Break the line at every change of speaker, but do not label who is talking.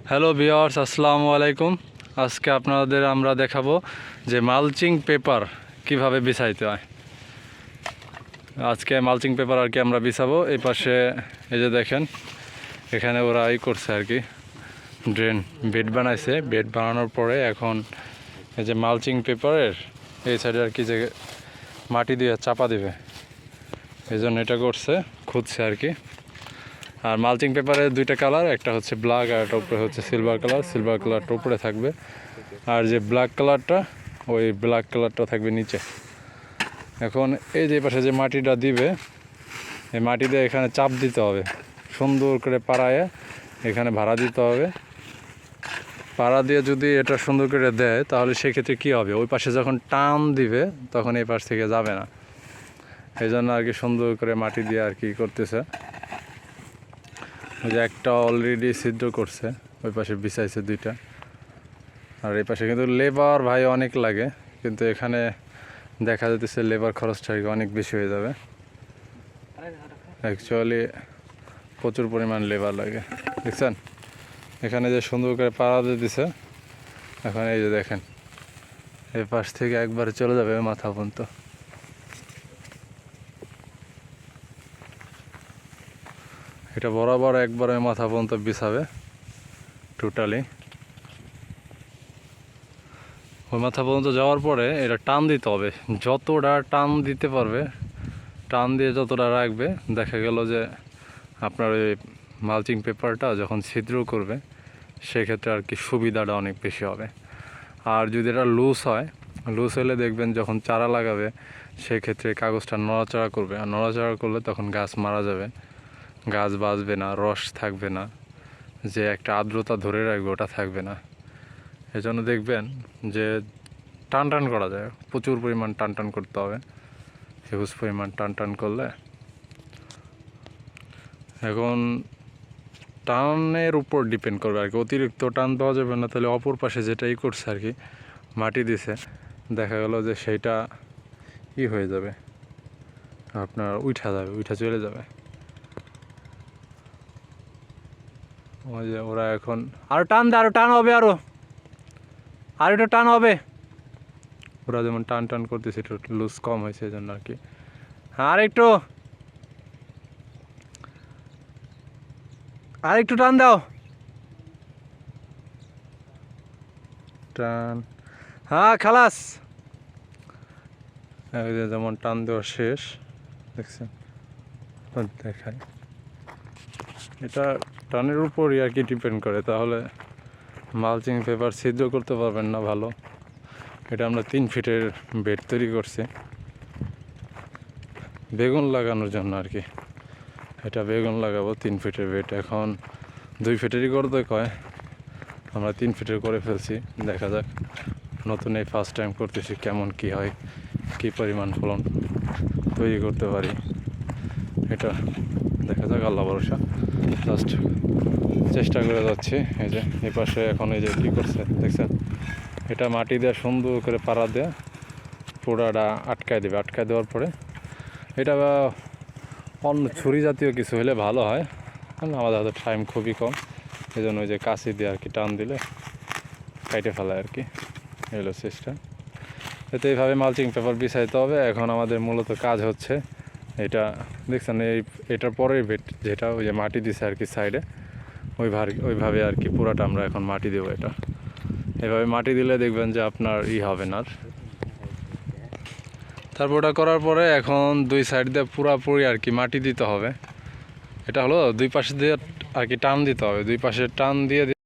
Hello viewers, আসসালামু আলাইকুম। আজকে আপনাদের আমরা দেখাবো যে মালচিং পেপার কিভাবে বিছাইতে হয়। আজকে মালচিং পেপার আর কি আমরা বিছাবো। এই পাশে এই যে দেখেন, এখানে ওরা করছে আর কি, ড্রেন বেড বানাইছে। বেড বানানোর পরে এখন এই যে মালচিং পেপারের এই সাইডে আর কি যে মাটি দিয়ে চাপা দিবে, এই জন্য এটা করছে, খুঁজছে আর কি। আর মালচিং পেপারের দুইটা কালার, একটা হচ্ছে ব্ল্যাক আর একটা উপরে হচ্ছে সিলভার কালার। সিলভার কালারটা উপরে থাকবে, আর যে ব্ল্যাক কালারটা, ওই ব্ল্যাক কালারটা থাকবে নিচে। এখন এই যে পাশে যে মাটিটা দিবে, এই মাটি দিয়ে এখানে চাপ দিতে হবে, সুন্দর করে পাড়ায় এখানে ভাড়া দিতে হবে। পাড়া দিয়ে যদি এটা সুন্দর করে দেয়, তাহলে সেক্ষেত্রে কী হবে, ওই পাশে যখন টান দিবে তখন এই পাশ থেকে যাবে না। এই জন্য আর কি সুন্দর করে মাটি দিয়ে আর কি করতেছে। ওই যে একটা অলরেডি ছিদ্র করছে, ওই পাশে বিছাইছে দুইটা। আর এই পাশে কিন্তু লেবার ভাই অনেক লাগে, কিন্তু এখানে দেখা যাচ্ছে লেবার খরচটা অনেক বেশি হয়ে যাবে। অ্যাকচুয়ালি প্রচুর পরিমাণ লেবার লাগে, দেখছেন এখানে যে সুন্দর করে পাড়া দিয়ে দিছে। এখন এই যে দেখেন, এই পাশ থেকে একবারে চলে যাবে মাথা পর্যন্ত। এটা বরাবর একবারে মাথা পর্যন্ত বিছাবে টোটালি। ওই মাথা পর্যন্ত যাওয়ার পরে এটা টান দিতে হবে, যতটা টান দিতে পারবে, টান দিয়ে যতটা রাখবে, দেখা গেল যে আপনার ওই মালচিং পেপারটা যখন ছিদ্র করবে সেক্ষেত্রে আর কি সুবিধাটা অনেক বেশি হবে। আর যদি এটা লুজ হয়, লুজ হলে দেখবেন যখন চারা লাগাবে সেক্ষেত্রে কাগজটা নড়াচড়া করবে, আর নড়াচড়া করলে তখন গাছ মারা যাবে, গাছ বাঁচবে না, রস থাকবে না, যে একটা আর্দ্রতা ধরে রাখবে ওটা থাকবে না। এজন্য দেখবেন যে টান টান করা যায়, প্রচুর পরিমাণ টান টান করতে হবে, হিউজ পরিমাণ টান টান করলে। এখন টানের উপর ডিপেন্ড করবে আর কি, অতিরিক্ত টান দেওয়া যাবে না, তাহলে অপর পাশে যেটাই করছে আর কি, মাটি দিছে, দেখা গেল যে সেইটা হয়ে যাবে, আপনার উঠা চলে যাবে। ওই যে ওরা এখন আরো টান দেয়, আরো টান হবে, আর একটু টান হবে। ওরা যেমন টান টান করতেছে, একটু লুজ কম হয়েছে এই জন্য আর কি। আর একটু টান দাও, টান, হ্যাঁ খালাস। যেমন টান দেওয়া শেষ, দেখছেন, দেখায় এটা টানের উপরই আর কি ডিপেন্ড করে, তাহলে মালচিং পেপার ছিদ্র করতে পারবেন না ভালো। এটা আমরা 3 ফিটের বেড তৈরি করছি বেগুন লাগানোর জন্য আর কি। এটা বেগুন লাগাবো 3 ফিটের বেড। এখন 2 ফিটেরই করতে কয়, আমরা 3 ফিটের করে ফেলছি। দেখা যাক, নতুন এই ফার্স্ট টাইম করতেছি, কেমন কি হয়, কি পরিমাণ ফলন তৈরি করতে পারি, এটা দেখা যাক, আল্লাহ ভরসা। জাস্ট চেষ্টা করে যাচ্ছি। এই যে এই পাশে এখন এই যে কী করছে দেখছেন, এটা মাটি দিয়ে সুন্দর করে পাড়া দিয়ে পোড়াটা আটকায় দেবে। আটকায় দেওয়ার পরে এটা অন্য ছুরি জাতীয় কিছু হলে ভালো হয়, কারণ আমাদের হাতে টাইম খুবই কম, এই জন্য ওই যে কাঁচি দিয়ে আর কি টান দিলে কাইটে ফেলায় আর কি, এগুলো সিস্টেম। এতে এইভাবে মালচিং পেপার বিছাইতে হবে। এখন আমাদের মূলত কাজ হচ্ছে এটা, দেখছেন এটার পরের বেড যেটা ওই যে মাটি দিছে আর কি সাইডে, ওইভাবে আর কি পুরাটা আমরা এখন মাটি দেবো। এটা এভাবে মাটি দিলে দেখবেন যে আপনার হবে না। তারপর ওটা করার পরে এখন 2 সাইড দিয়ে পুরাপুরি আর কি মাটি দিতে হবে। এটা হলো 2 পাশে দিয়ে আর কি টান দিতে হবে, 2 পাশে টান দিয়ে